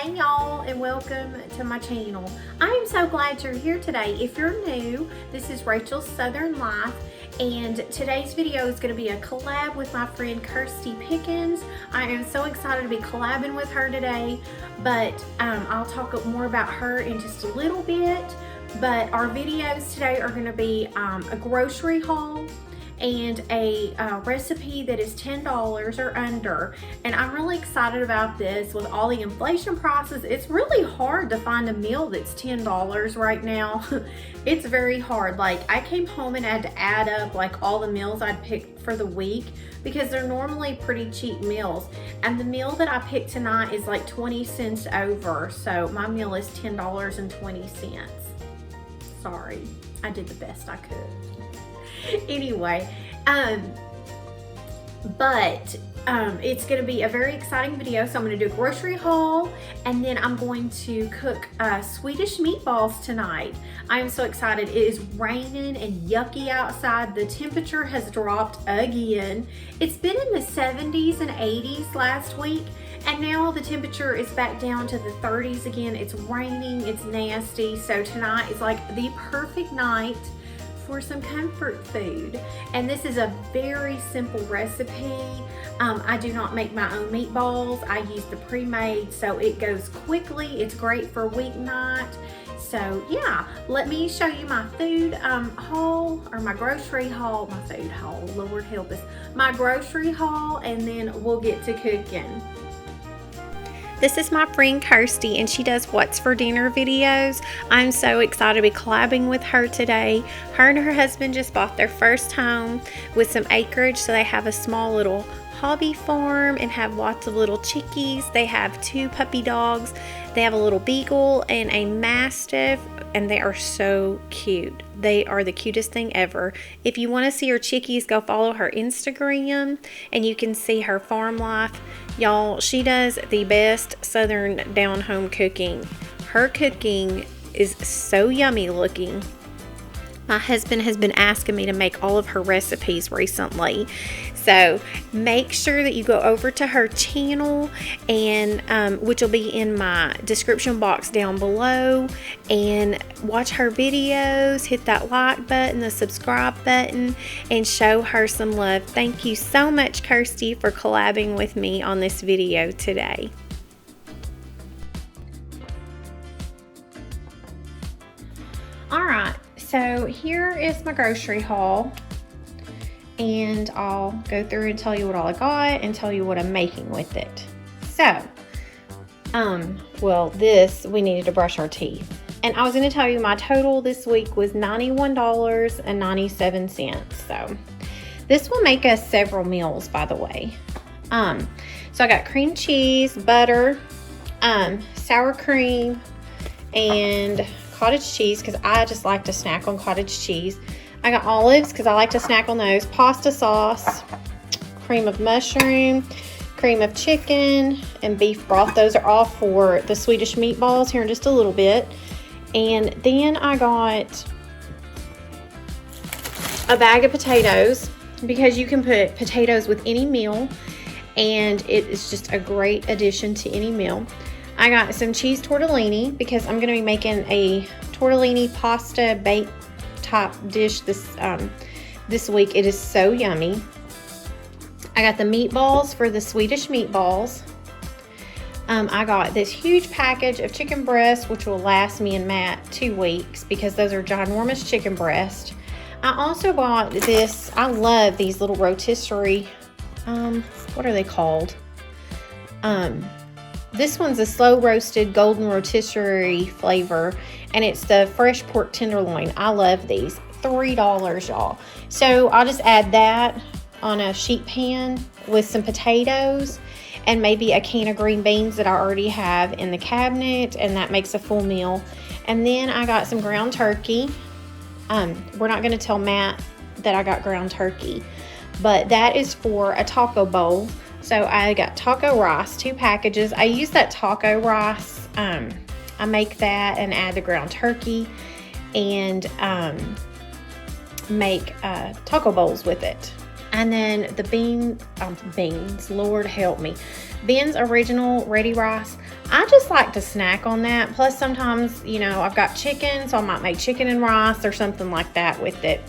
Hey y'all, and welcome to my channel. I am so glad you're here today. If you're new, this is Rachel's Southern Life, and today's video is going to be a collab with my friend Kirsti Pickens. I am so excited to be collabing with her today, but I'll talk more about her in just a little bit. But our videos today are going to be a grocery haul and a recipe that is $10 or under, and I'm really excited about this. With all the inflation prices, it's really hard to find a meal that's $10 right now. It's very hard. Like, I came home and had to add up like all the meals I'd picked for the week because they're normally pretty cheap meals, and the meal that I picked tonight is like 20 cents over, so my meal is $10.20. Sorry, I did the best I could. Anyway, it's going to be a very exciting video. So I'm going to do a grocery haul, and then I'm going to cook Swedish meatballs tonight. I am so excited. It is raining and yucky outside. The temperature has dropped again. It's been in the 70s and 80s last week, and now the temperature is back down to the 30s again. It's raining, it's nasty. So tonight is like the perfect night for some comfort food, and this is a very simple recipe. I do not make my own meatballs. I use the pre-made, so it goes quickly. It's great for weeknight. So yeah, let me show you my food haul, or my grocery haul. My food haul, Lord help us, my grocery haul, and then we'll get to cooking. This is my friend Kirsti, and she does What's for Dinner videos. I'm so excited to be collabing with her today. Her and her husband just bought their first home with some acreage, so they have a small little hobby farm and have lots of little chickies. They have 2 puppy dogs. They have a little beagle and a mastiff, and they are so cute. They are the cutest thing ever. If you want to see her chickies, go follow her Instagram, and you can see her farm life. Y'all, she does the best southern down home cooking. Her cooking is so yummy looking. My husband has been asking me to make all of her recipes recently, so make sure that you go over to her channel, and which will be in my description box down below, and watch her videos. Hit that like button, the subscribe button, and show her some love. Thank you so much, Kirsti, for collabing with me on this video today. All right, so here is my grocery haul, and I'll go through and tell you what all I got and tell you what I'm making with it. So, well, we needed to brush our teeth, and I was going to tell you my total this week was $91.97. So this will make us several meals, by the way. So I got cream cheese, butter, sour cream, and cottage cheese, because I just like to snack on cottage cheese. I got olives because I like to snack on those. Pasta sauce, cream of mushroom, cream of chicken, and beef broth. Those are all for the Swedish meatballs here in just a little bit. And then I got a bag of potatoes, because you can put potatoes with any meal, and it is just a great addition to any meal. I got some cheese tortellini, because I'm going to be making a tortellini pasta baked type dish this week. It is so yummy. I got the meatballs for the Swedish meatballs. I got this huge package of chicken breast, which will last me and Matt 2 weeks, because those are ginormous chicken breast. I also bought this. I love these little rotisserie, what are they called? This one's a slow roasted golden rotisserie flavor, and it's the fresh pork tenderloin. I love these. $3, y'all. So I'll just add that on a sheet pan with some potatoes and maybe a can of green beans that I already have in the cabinet, and that makes a full meal. And then I got some ground turkey. We're not going to tell Matt that I got ground turkey, but that is for a taco bowl. So I got taco rice, 2 packages. I use that taco rice. I make that and add the ground turkey, and make taco bowls with it. And then the beans, Lord help me. Ben's Original Ready Rice. I just like to snack on that. Plus sometimes, you know, I've got chicken, so I might make chicken and rice or something like that with it.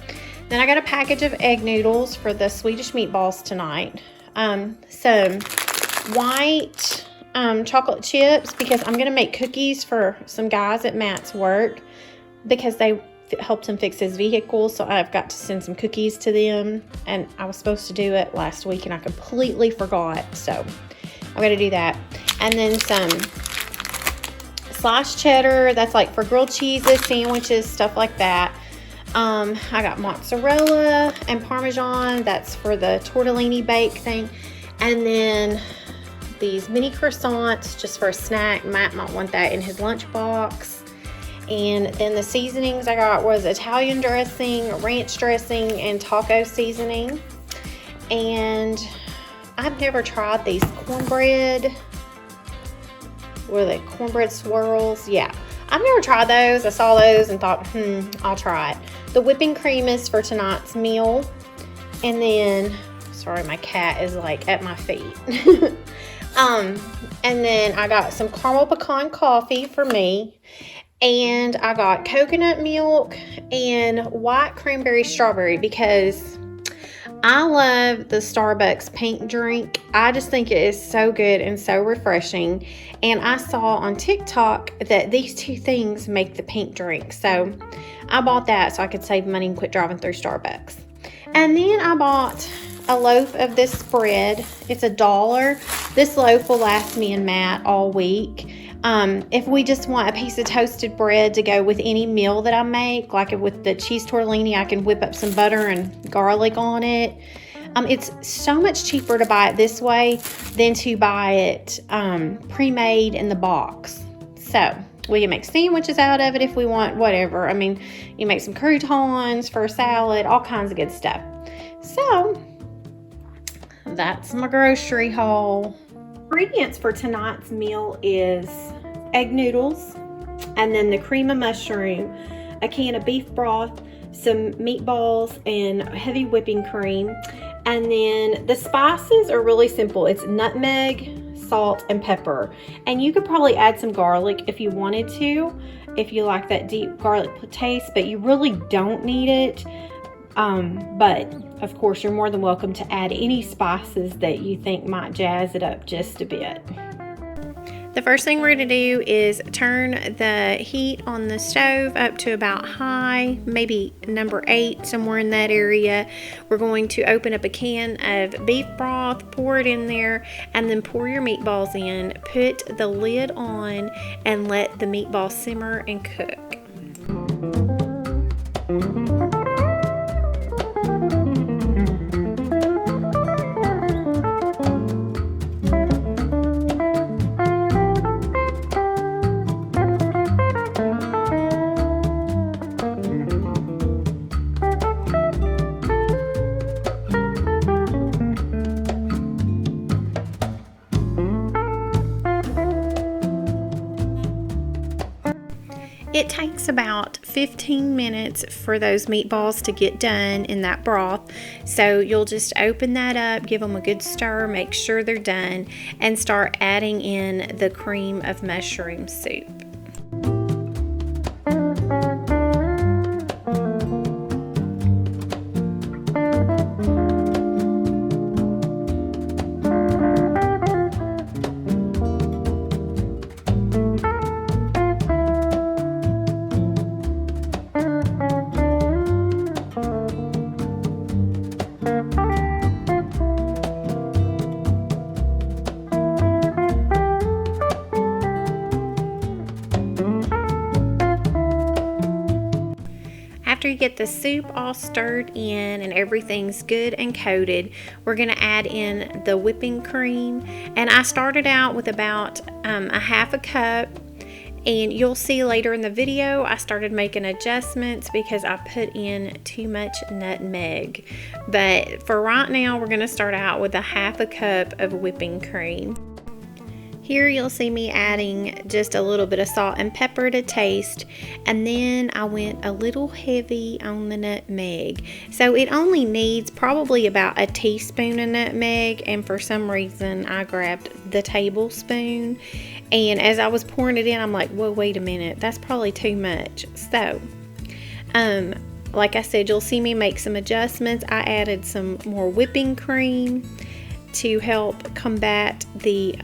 Then I got a package of egg noodles for the Swedish meatballs tonight. Some white chocolate chips because I'm going to make cookies for some guys at Matt's work because they helped him fix his vehicle, so I've got to send some cookies to them, and I was supposed to do it last week and I completely forgot, so I'm going to do that. And then some sliced cheddar, that's like for grilled cheeses, sandwiches, stuff like that. I got mozzarella and Parmesan, that's for the tortellini bake thing. And then these mini croissants just for a snack. Matt might want that in his lunchbox. And then the seasonings I got was Italian dressing, ranch dressing, and taco seasoning. And I've never tried these cornbread, what are they, cornbread swirls? Yeah, I've never tried those. I saw those and thought, I'll try it. The whipping cream is for tonight's meal. And then, sorry, my cat is like at my feet. And then I got some caramel pecan coffee for me. And I got coconut milk and white cranberry strawberry because I love the Starbucks pink drink. I just think it is so good and so refreshing. And I saw on TikTok that these two things make the pink drink. So I bought that so I could save money and quit driving through Starbucks. And then I bought a loaf of this spread. It's $1. This loaf will last me and Matt all week. If we just want a piece of toasted bread to go with any meal that I make, like with the cheese tortellini, I can whip up some butter and garlic on it. It's so much cheaper to buy it this way than to buy it pre-made in the box. So we can make sandwiches out of it if we want, whatever. I mean, you make some croutons for a salad, all kinds of good stuff. So that's my grocery haul. Ingredients for tonight's meal is egg noodles, and then the cream of mushroom, a can of beef broth, some meatballs, and heavy whipping cream. And then the spices are really simple. It's nutmeg, salt, and pepper. And you could probably add some garlic if you wanted to, if you like that deep garlic taste, but you really don't need it. But of course, you're more than welcome to add any spices that you think might jazz it up just a bit. The first thing we're going to do is turn the heat on the stove up to about high, maybe number 8, somewhere in that area. We're going to open up a can of beef broth, pour it in there, and then pour your meatballs in. Put the lid on and let the meatballs simmer and cook. It takes about 15 minutes for those meatballs to get done in that broth. So you'll just open that up, give them a good stir, make sure they're done, and start adding in the cream of mushroom soup. After you get the soup all stirred in and everything's good and coated, we're going to add in the whipping cream. And I started out with about a half a cup, and you'll see later in the video I started making adjustments because I put in too much nutmeg. But for right now, we're going to start out with a half a cup of whipping cream. Here you'll see me adding just a little bit of salt and pepper to taste, and then I went a little heavy on the nutmeg. So it only needs probably about a teaspoon of nutmeg, and for some reason I grabbed the tablespoon, and as I was pouring it in, I'm like, whoa, wait a minute, that's probably too much. So like I said, you'll see me make some adjustments. I added some more whipping cream to help combat the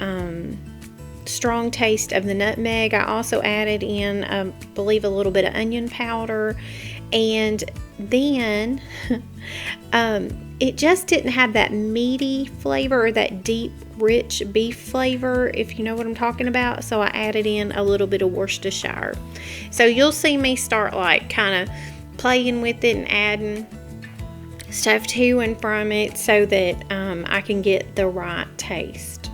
strong taste of the nutmeg. I also added in, I believe, a little bit of onion powder, and then it just didn't have that meaty flavor or that deep, rich beef flavor, if you know what I'm talking about. So I added in a little bit of Worcestershire. So you'll see me start like kind of playing with it and adding stuff to and from it so that I can get the right taste.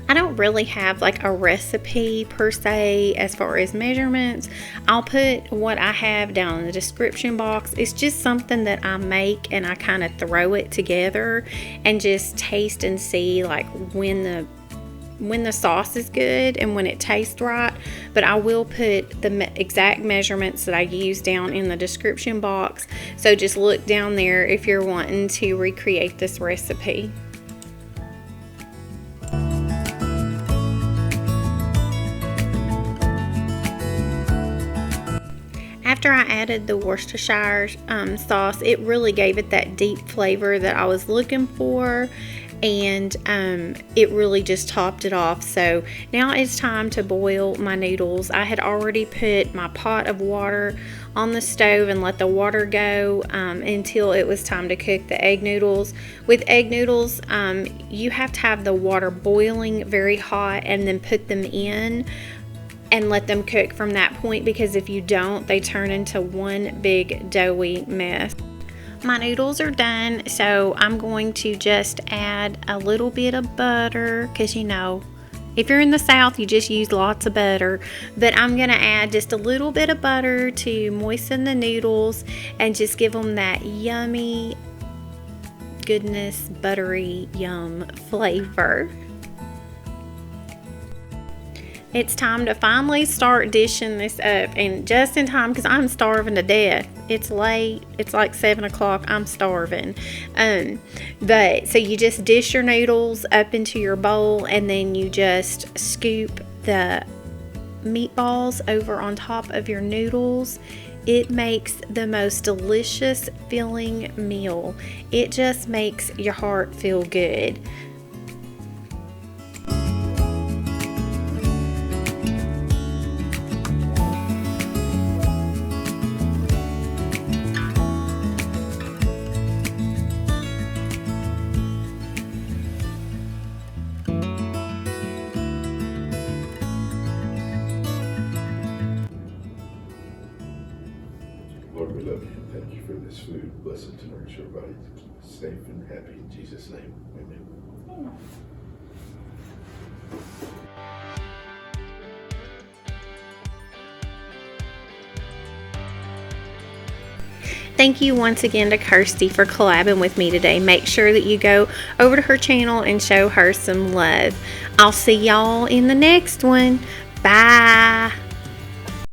I don't really have like a recipe per se as far as measurements. I'll put what I have down in the description box. It's just something that I make and I kind of throw it together and just taste and see like when the sauce is good and when it tastes right. But I will put the exact measurements that I use down in the description box, so just look down there if you're wanting to recreate this recipe. After I added the Worcestershire sauce, it really gave it that deep flavor that I was looking for, and it really just topped it off. So now it's time to boil my noodles. I had already put my pot of water on the stove and let the water go until it was time to cook the egg noodles. With egg noodles, you have to have the water boiling very hot and then put them in and let them cook from that point, because if you don't, they turn into one big doughy mess. My noodles are done, so I'm going to just add a little bit of butter, because you know, if you're in the South, you just use lots of butter. But I'm gonna add just a little bit of butter to moisten the noodles and just give them that yummy goodness, buttery yum flavor. It's time to finally start dishing this up, and just in time because I'm starving to death. It's late, it's like 7 o'clock, I'm starving. But so you just dish your noodles up into your bowl, and then you just scoop the meatballs over on top of your noodles. It makes the most delicious filling meal. It just makes your heart feel good. Lord, we love you. Thank you for this food. Bless it to nourish our bodies. Safe and happy in Jesus' name. Amen. Thank you once again to Kirsti for collabing with me today. Make sure that you go over to her channel and show her some love. I'll see y'all in the next one. Bye.